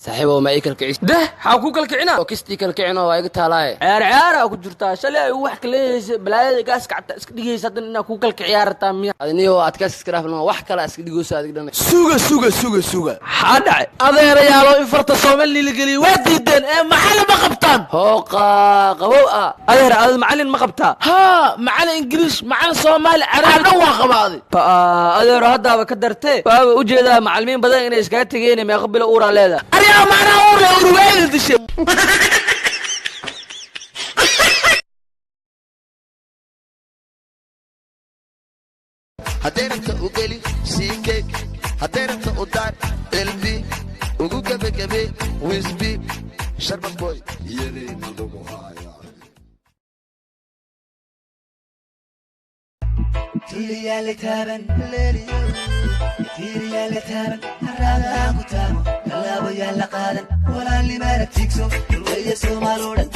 صاحبه ما يكل كعيش ده حاكو كلكعنا وكستي كلكعنا وايق تالاي عيار ku jirtaa shalay ay wax kale balaayada gaaska cad iska dhigaysa inaa ku kalka ciyaarta miya adniyo adkaas iskaraaf lama wax kale iska dhigoosa adig dhan suga hadhay adeerayaalo in farta Soomaali la galiyo waa diideen ee macallin ma qabtaan hooqa qabow adeer aad macallin ma qabtaa ha macallin Ingiriis macallin Soomaali Carabi dhan waa qabaaday adeer hadaba ka dartay baa u jeedaa macallimiin badan inay iska tageen meeqa bilo uura leedahay ariya macna uura weyn dishay هديرك وقلي سيكي هديرك ودار قلبي وقوكبي كبي ويزبي شربك بوي يلي نضمها تيري اللي تابن تيري اللي تابن هرادا كتابو لا ويا لا قادن ولا اللي مالك تيكسو ويا سومالودن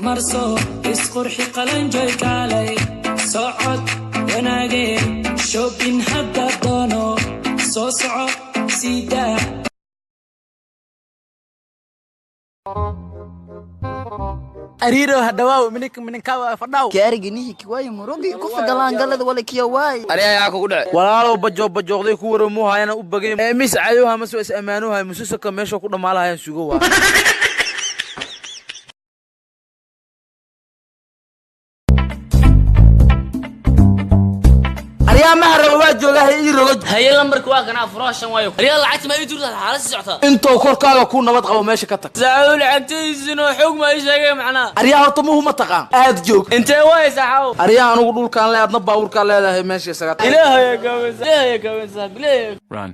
مرسو اسقرحي قلنجوي كالي صعد وناقي شوبين حدا دونو صوصعو سيدا أريرو هدواو منك كاوا فداو كارغي نيهي كواي مروغي كوفا غلان غلد ولا كيواي ariya yaa ku dhacay walaalo bajoqday ku waramoo hayana u bagay mis caayuha ma soo is amaanuha musuuska meesha ku dhamaalahayn suugo waa ariya ma rabo waa joogahay ii rogo haye lambarka waa kana furaashan waayo ariya lacagta ma ii turta xaalad socota intoo korkaaga ku nabad qabo meesha ka tag saacul lacagtiisina xoog ma ii sheegay macna ariya horta ma taqaan aad joog intee way saxaw ariya anigu dhulkaan leedna baawurka leedahay meesha isaga ilaahay ka weyn ilaahay ka weyn saab ilaahay run